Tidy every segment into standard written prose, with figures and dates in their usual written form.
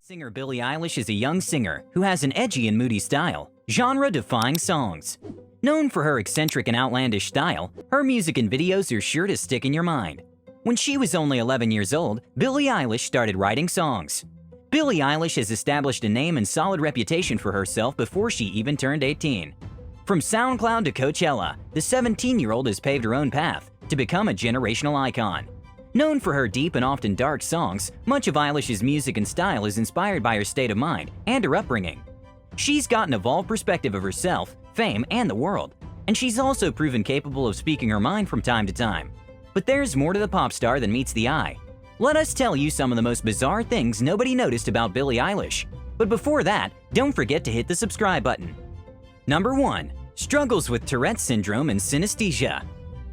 Singer Billie Eilish is a young singer who has an edgy and moody style, genre-defying songs. Known for her eccentric and outlandish style, her music and videos are sure to stick in your mind. When she was only 11 years old, Billie Eilish started writing songs. Billie Eilish has established a name and solid reputation for herself before she even turned 18. From SoundCloud to Coachella, the 17-year-old has paved her own path to become a generational icon. Known for her deep and often dark songs, much of Eilish's music and style is inspired by her state of mind and her upbringing. She's got an evolved perspective of herself, fame, and the world, and she's also proven capable of speaking her mind from time to time. But there's more to the pop star than meets the eye. Let us tell you some of the most bizarre things nobody noticed about Billie Eilish. But before that, don't forget to hit the subscribe button. Number 1. Struggles with Tourette's syndrome and synesthesia.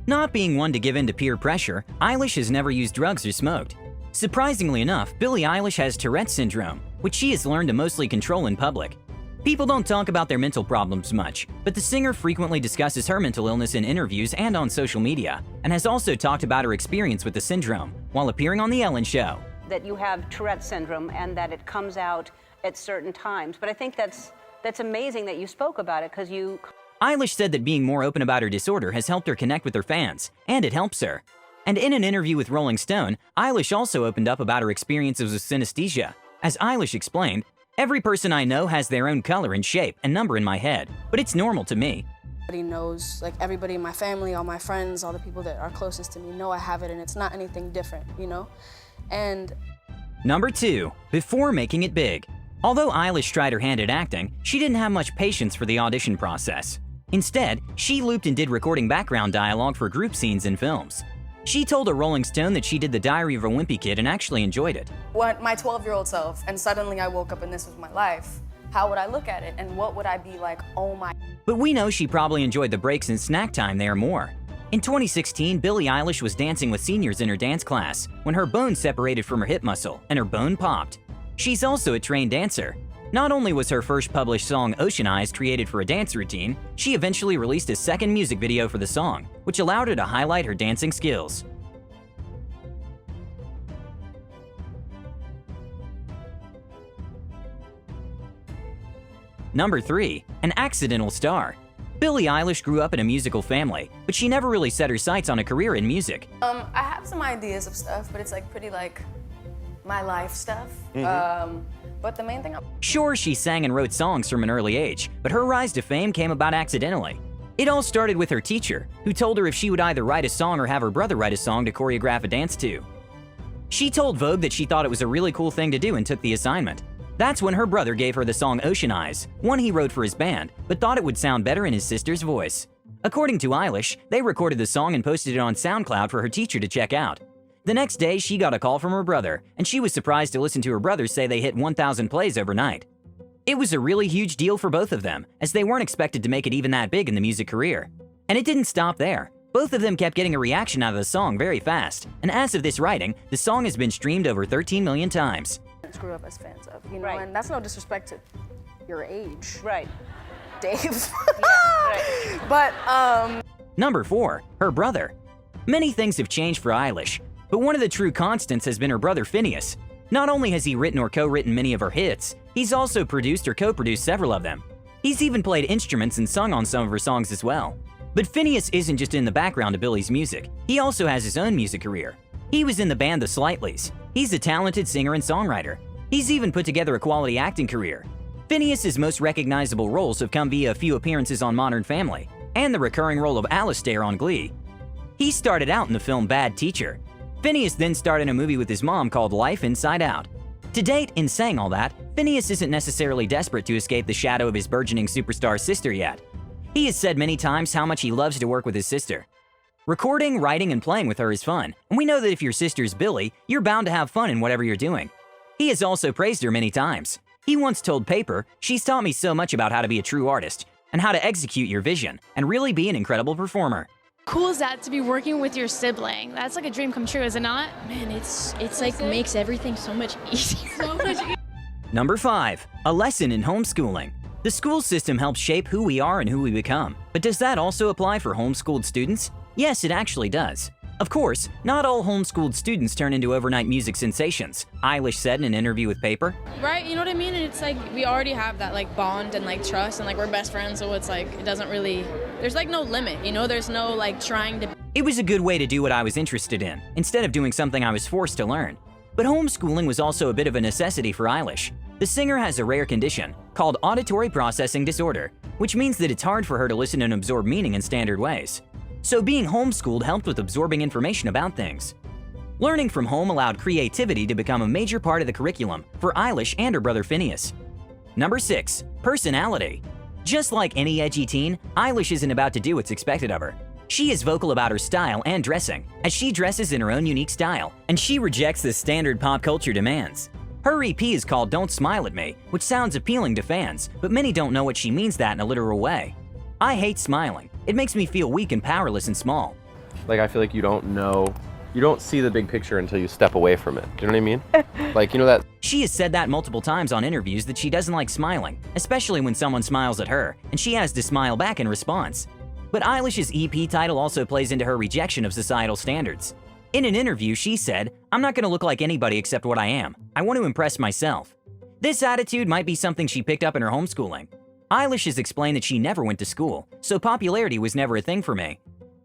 Not being one to give in to peer pressure, Eilish has never used drugs or smoked. Surprisingly enough, Billie Eilish has Tourette's syndrome, which she has learned to mostly control in public. People don't talk about their mental problems much, but the singer frequently discusses her mental illness in interviews and on social media, and has also talked about her experience with the syndrome while appearing on The Ellen Show. That you have Tourette's syndrome and that it comes out at certain times, but I think that's amazing that you spoke about it because you... Eilish said that being more open about her disorder has helped her connect with her fans, and it helps her. And in an interview with Rolling Stone, Eilish also opened up about her experiences with synesthesia. As Eilish explained, "Every person I know has their own color and shape and number in my head, but it's normal to me." Everybody knows, like everybody in my family, all my friends, all the people that are closest to me know I have it, and it's not anything different, you know? And... Number 2. Before making it big. Although Eilish tried her hand at acting, she didn't have much patience for the audition process. Instead, she looped and did recording background dialogue for group scenes in films. She told a Rolling Stone that she did The Diary of a Wimpy Kid and actually enjoyed it. What my 12-year-old self, and suddenly I woke up and this was my life, how would I look at it, and what would I be like, oh my... But we know she probably enjoyed the breaks and snack time there more. In 2016, Billie Eilish was dancing with seniors in her dance class when her bone separated from her hip muscle and her bone popped. She's also a trained dancer. Not only was her first published song Ocean Eyes created for a dance routine, she eventually released a second music video for the song, which allowed her to highlight her dancing skills. Number 3. An accidental star. Billie Eilish grew up in a musical family, but she never really set her sights on a career in music. I have some ideas of stuff, but it's like pretty like my life stuff. But the main thing Sure, she sang and wrote songs from an early age, but her rise to fame came about accidentally. It all started with her teacher, who told her if she would either write a song or have her brother write a song to choreograph a dance to. She told Vogue that she thought it was a really cool thing to do and took the assignment. That's when her brother gave her the song Ocean Eyes, one he wrote for his band, but thought it would sound better in his sister's voice. According to Eilish, they recorded the song and posted it on SoundCloud for her teacher to check out. The next day, she got a call from her brother, and she was surprised to listen to her brother say they hit 1,000 plays overnight. It was a really huge deal for both of them, as they weren't expected to make it even that big in the music career. And it didn't stop there. Both of them kept getting a reaction out of the song very fast, and as of this writing, the song has been streamed over 13 million times. grew up as fans of, you know, Right. and that's no disrespect to your age, Right. Dave. Yeah, right. But Number 4. Her brother. Many things have changed for Eilish, but one of the true constants has been her brother Phineas. Not only has he written or co-written many of her hits, he's also produced or co-produced several of them. He's even played instruments and sung on some of her songs as well. But Phineas isn't just in the background of Billie's music, he also has his own music career. He was in the band The Slightlies. He's a talented singer and songwriter. He's even put together a quality acting career. Phineas's most recognizable roles have come via a few appearances on Modern Family, and the recurring role of Alistair on Glee. He started out in the film Bad Teacher. Phineas then starred in a movie with his mom called Life Inside Out. To date, in saying all that, Phineas isn't necessarily desperate to escape the shadow of his burgeoning superstar sister yet. He has said many times how much he loves to work with his sister. Recording, writing, and playing with her is fun, and we know that if your sister's Billie, you're bound to have fun in whatever you're doing. He has also praised her many times. He once told Paper, "She's taught me so much about how to be a true artist, and how to execute your vision, and really be an incredible performer." Cool is that to be working with your sibling? That's like a dream come true, is it not? Man, it's like makes everything so much easier. Number 5. A lesson in homeschooling. The school system helps shape who we are and who we become. But does that also apply for homeschooled students? Yes, it actually does. Of course, not all homeschooled students turn into overnight music sensations, Eilish said in an interview with Paper. Right, you know what I mean? And it's like we already have that like bond and like trust and like we're best friends, so it's like it doesn't really, there's like no limit, you know? There's no like trying to. It was a good way to do what I was interested in, instead of doing something I was forced to learn. But homeschooling was also a bit of a necessity for Eilish. The singer has a rare condition called auditory processing disorder, which means that it's hard for her to listen and absorb meaning in standard ways. So being homeschooled helped with absorbing information about things. Learning from home allowed creativity to become a major part of the curriculum for Eilish and her brother Phineas. Number 6. Personality. Just like any edgy teen, Eilish isn't about to do what's expected of her. She is vocal about her style and dressing, as she dresses in her own unique style, and she rejects the standard pop culture demands. Her EP is called Don't Smile at Me, which sounds appealing to fans, but many don't know what she means that in a literal way. I hate smiling. It makes me feel weak and powerless and small. Like, I feel like you don't see the big picture until you step away from it. Do you know what I mean? Like, you know that. She has said that multiple times on interviews that she doesn't like smiling, especially when someone smiles at her, and she has to smile back in response. But Eilish's EP title also plays into her rejection of societal standards. In an interview, she said, "I'm not going to look like anybody except what I am. I want to impress myself." This attitude might be something she picked up in her homeschooling. Eilish has explained that she never went to school, so popularity was never a thing for me.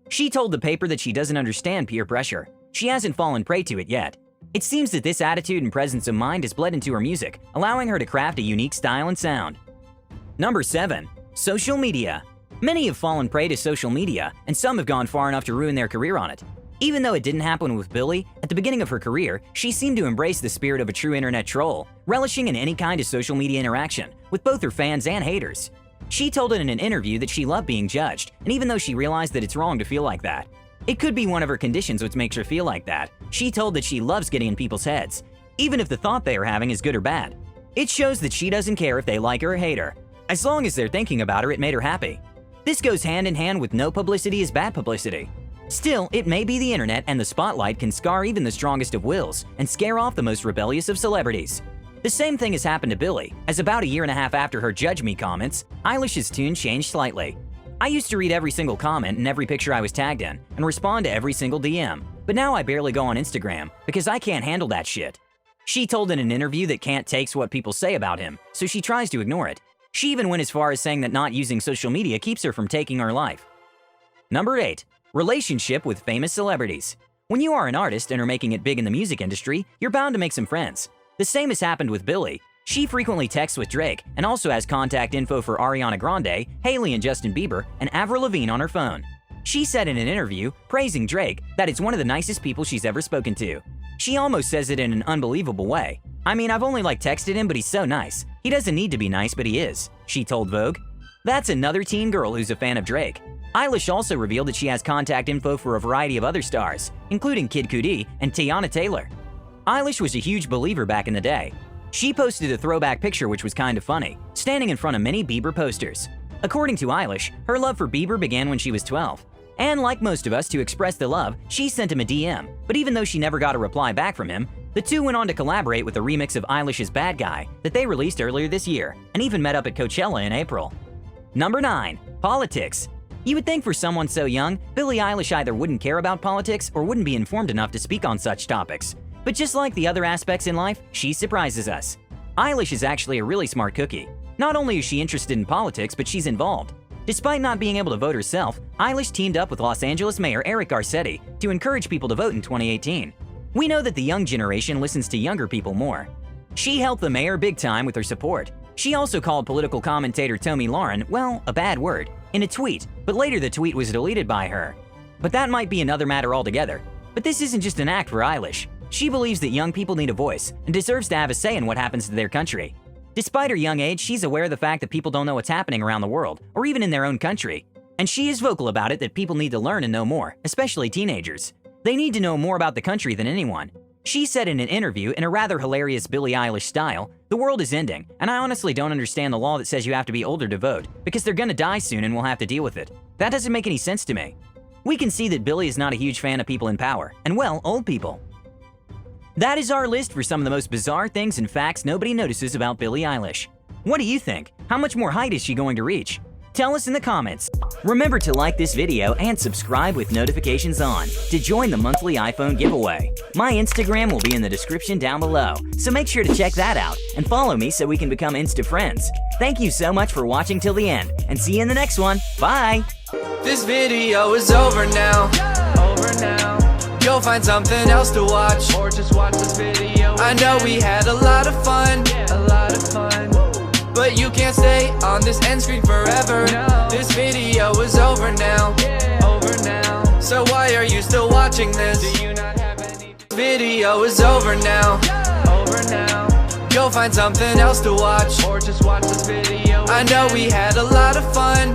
She told the paper that she doesn't understand peer pressure. She hasn't fallen prey to it yet. It seems that this attitude and presence of mind has bled into her music, allowing her to craft a unique style and sound. Number 7. Social media. Many have fallen prey to social media, and some have gone far enough to ruin their career on it. Even though it didn't happen with Billie, at the beginning of her career, she seemed to embrace the spirit of a true internet troll, relishing in any kind of social media interaction, with both her fans and haters. She told it in an interview that she loved being judged, and even though she realized that it's wrong to feel like that. It could be one of her conditions which makes her feel like that. She told that she loves getting in people's heads, even if the thought they are having is good or bad. It shows that she doesn't care if they like her or hate her. As long as they're thinking about her, it made her happy. This goes hand in hand with no publicity is bad publicity. Still, it may be the internet and the spotlight can scar even the strongest of wills and scare off the most rebellious of celebrities. The same thing has happened to Billie, as about a year and a half after her "Judge Me" comments, Eilish's tune changed slightly. "I used to read every single comment and every picture I was tagged in, and respond to every single DM, but now I barely go on Instagram, because I can't handle that shit." She told in an interview that Kant takes what people say about him, so she tries to ignore it. She even went as far as saying that not using social media keeps her from taking her life. Number 8. Relationship with famous celebrities. When you are an artist and are making it big in the music industry, you're bound to make some friends. The same has happened with Billie. She frequently texts with Drake and also has contact info for Ariana Grande, Hailey and Justin Bieber, and Avril Lavigne on her phone. She said in an interview, praising Drake, that it's one of the nicest people she's ever spoken to. She almost says it in an unbelievable way. "I mean, I've only texted him, but he's so nice. He doesn't need to be nice, but he is," she told Vogue. That's another teen girl who's a fan of Drake. Eilish also revealed that she has contact info for a variety of other stars, including Kid Cudi and Teyana Taylor. Eilish was a huge believer back in the day. She posted a throwback picture which was kind of funny, standing in front of many Bieber posters. According to Eilish, her love for Bieber began when she was 12. And like most of us, to express the love, she sent him a DM, but even though she never got a reply back from him, the two went on to collaborate with a remix of Eilish's Bad Guy that they released earlier this year, and even met up at Coachella in April. Number 9. Politics. You would think for someone so young, Billie Eilish either wouldn't care about politics or wouldn't be informed enough to speak on such topics. But just like the other aspects in life, she surprises us. Eilish is actually a really smart cookie. Not only is she interested in politics, but she's involved. Despite not being able to vote herself, Eilish teamed up with Los Angeles Mayor Eric Garcetti to encourage people to vote in 2018. We know that the young generation listens to younger people more. She helped the mayor big time with her support. She also called political commentator Tomi Lahren, well, a bad word, in a tweet, but later the tweet was deleted by her. But that might be another matter altogether. But this isn't just an act for Eilish. She believes that young people need a voice and deserves to have a say in what happens to their country. Despite her young age, she's aware of the fact that people don't know what's happening around the world, or even in their own country. And she is vocal about it that people need to learn and know more, especially teenagers. They need to know more about the country than anyone. She said in an interview, in a rather hilarious Billie Eilish style, "The world is ending, and I honestly don't understand the law that says you have to be older to vote, because they're gonna die soon and we'll have to deal with it. That doesn't make any sense to me." We can see that Billie is not a huge fan of people in power, and well, old people. That is our list for some of the most bizarre things and facts nobody notices about Billie Eilish. What do you think? How much more height is she going to reach? Tell us in the comments. Remember to like this video and subscribe with notifications on to join the monthly iPhone giveaway. My Instagram will be in the description down below, so make sure to check that out and follow me so we can become Insta friends. Thank you so much for watching till the end, and see you in the next one. Bye! This video is over now. You'll find something else to watch, or just watch this video. I know we had a lot of fun, but you can't stay on this end screen forever. This video is over now. So why are you still watching this? Do you not have any? Video is over now. You'll find something else to watch, or just watch this video. I know we had a lot of fun,